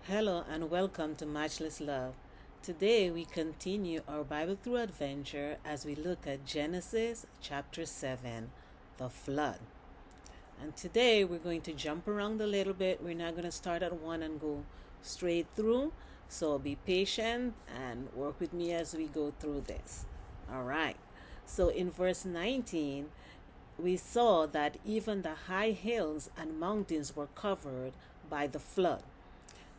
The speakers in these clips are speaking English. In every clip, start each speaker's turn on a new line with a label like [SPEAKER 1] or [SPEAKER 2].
[SPEAKER 1] Hello and welcome to Matchless Love. Today we continue our Bible through adventure as we look at Genesis chapter 7, the flood. And today we're going to jump around a little bit. We're not going to start at one and go straight through. So be patient and work with me as we go through this. All right. So in verse 19, we saw that even the high hills and mountains were covered by the flood.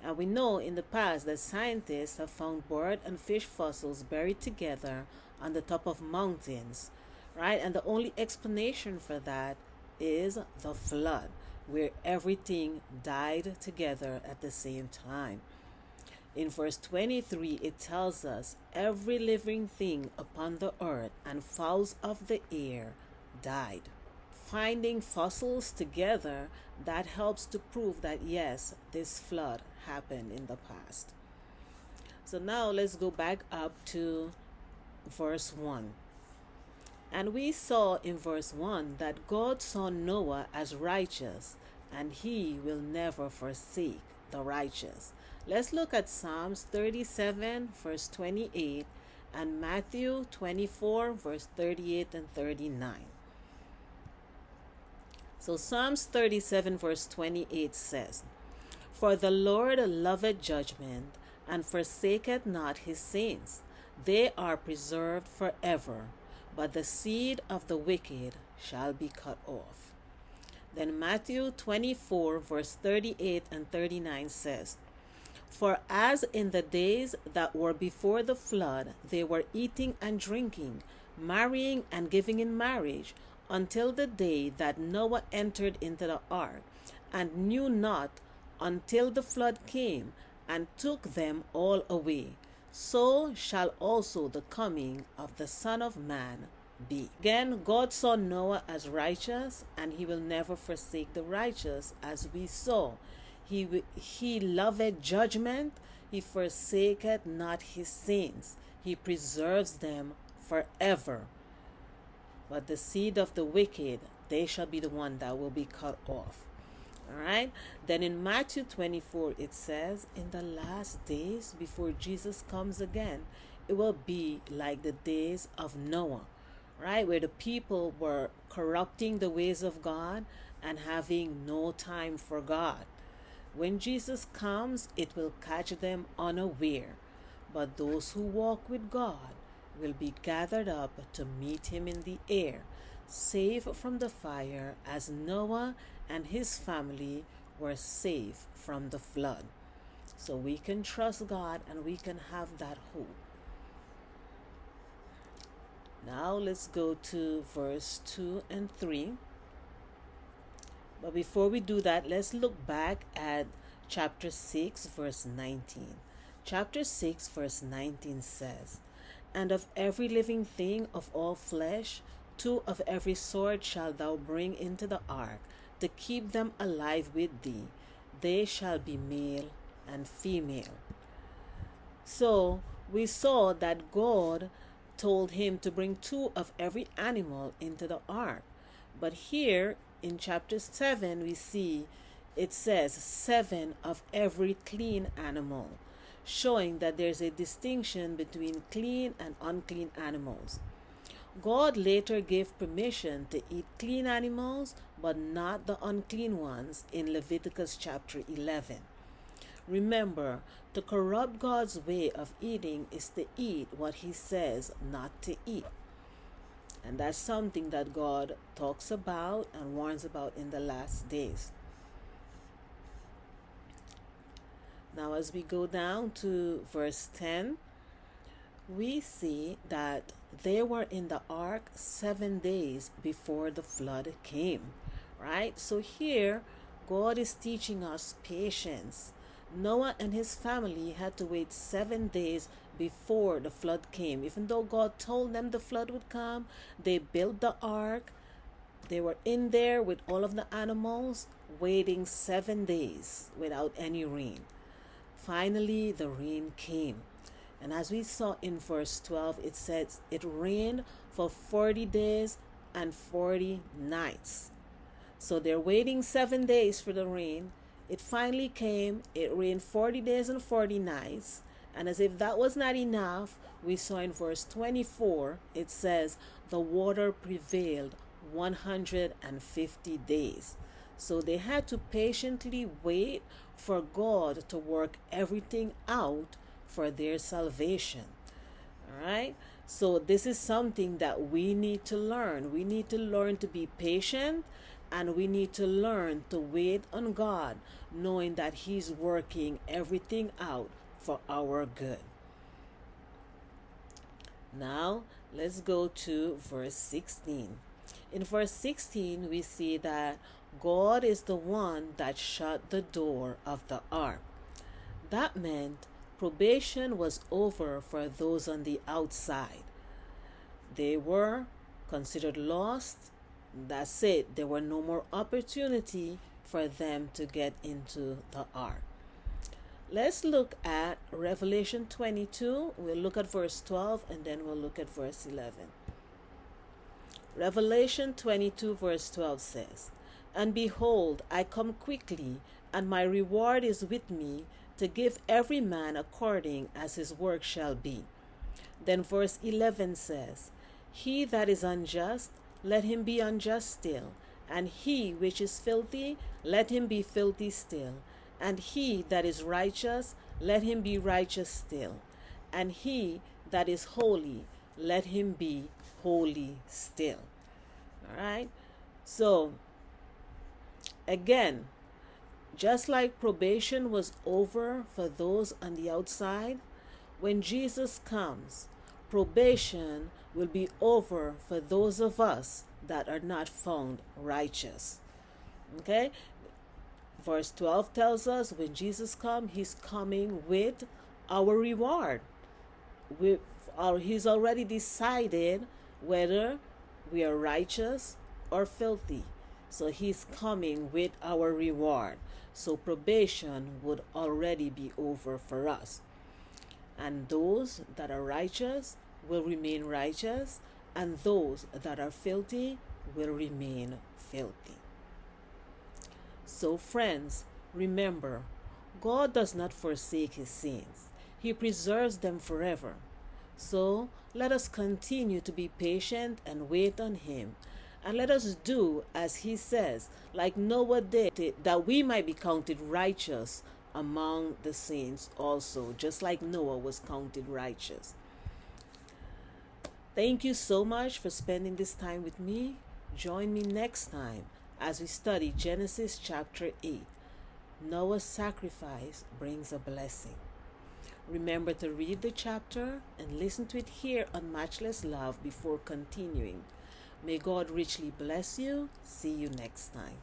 [SPEAKER 1] And we know in the past that scientists have found bird and fish fossils buried together on the top of mountains, right? And the only explanation for that is the flood, where everything died together at the same time. In verse 23, it tells us every living thing upon the earth and fowls of the air died. Finding fossils together, that helps to prove that yes, this flood happened in the past. So now let's go back up to verse 1. And we saw in verse 1 that God saw Noah as righteous, and he will never forsake the righteous. Let's look at Psalms 37, verse 28, and Matthew 24, verse 38 and 39. So Psalms 37, verse 28 says, For the Lord loveth judgment, and forsaketh not his saints. They are preserved forever, but the seed of the wicked shall be cut off. Then Matthew 24, verse 38 and 39 says, For as in the days that were before the flood, they were eating and drinking, marrying and giving in marriage, until the day that Noah entered into the ark, and knew not until the flood came and took them all away. So shall also the coming of the Son of Man be. Again, God saw Noah as righteous, and he will never forsake the righteous, as we saw. He loveth judgment, he forsaketh not his saints. He preserves them forever. But the seed of the wicked, they shall be the one that will be cut off. All right. Then in Matthew 24, it says, in the last days before Jesus comes again, it will be like the days of Noah, right? Where the people were corrupting the ways of God and having no time for God. When Jesus comes, it will catch them unaware. But those who walk with God will be gathered up to meet him in the air, safe from the fire, as Noah and his family were safe from the flood. So we can trust God and we can have that hope. Now let's go to verse 2 and 3. But before we do that, let's look back at chapter 6, verse 19. Chapter 6, verse 19 says, And of every living thing of all flesh, 2 of every sort shalt thou bring into the ark, to keep them alive with thee. They shall be male and female. So we saw that God told him to bring 2 of every animal into the ark. But here in chapter 7, we see it says 7 of every clean animal, showing that there's a distinction between clean and unclean animals. God later gave permission to eat clean animals, but not the unclean ones in Leviticus chapter 11. Remember, to corrupt God's way of eating is to eat what he says not to eat. And that's something that God talks about and warns about in the last days. Now, as we go down to verse 10, we see that they were in the ark 7 days before the flood came, right? So here, God is teaching us patience. Noah and his family had to wait 7 days before the flood came. Even though God told them the flood would come, they built the ark. They were in there with all of the animals, waiting 7 days without any rain. Finally, the rain came. And as we saw in verse 12, it says it rained for 40 days and 40 nights. So they're waiting 7 days for the rain. It finally came. It rained 40 days and 40 nights. And as if that was not enough, we saw in verse 24, it says the water prevailed 150 days. So they had to patiently wait for God to work everything out for their salvation. All right? So this is something that we need to learn. We need to learn to be patient, and we need to learn to wait on God, knowing that He's working everything out for our good. Now, let's go to verse 16. In verse 16, we see that God is the one that shut the door of the ark. That meant probation was over for those on the outside. They were considered lost. That's it. There were no more opportunity for them to get into the ark. Let's look at Revelation 22. We'll look at verse 12 and then we'll look at verse 11. Revelation 22 verse 12 says, "And behold, I come quickly, and my reward is with me, to give every man according as his work shall be." Then verse 11 says, "He that is unjust, let him be unjust still, and he which is filthy, let him be filthy still, and he that is righteous, let him be righteous still, and he that is holy, let him be holy still." All right? So, again, just like probation was over for those on the outside, when Jesus comes, probation will be over for those of us that are not found righteous. Okay? Verse 12 tells us when Jesus comes, He's coming with our reward. He's already decided whether we are righteous or filthy. So He's coming with our reward. So probation would already be over for us. And those that are righteous will remain righteous, and those that are filthy will remain filthy. So friends, remember, God does not forsake His saints. He preserves them forever. So let us continue to be patient and wait on Him. And let us do as He says, like Noah did, that we might be counted righteous among the saints also, just like Noah was counted righteous. Thank you so much for spending this time with me. Join me next time as we study Genesis chapter 8. Noah's sacrifice brings a blessing. Remember to read the chapter and listen to it here on Matchless Love before continuing. May God richly bless you. See you next time.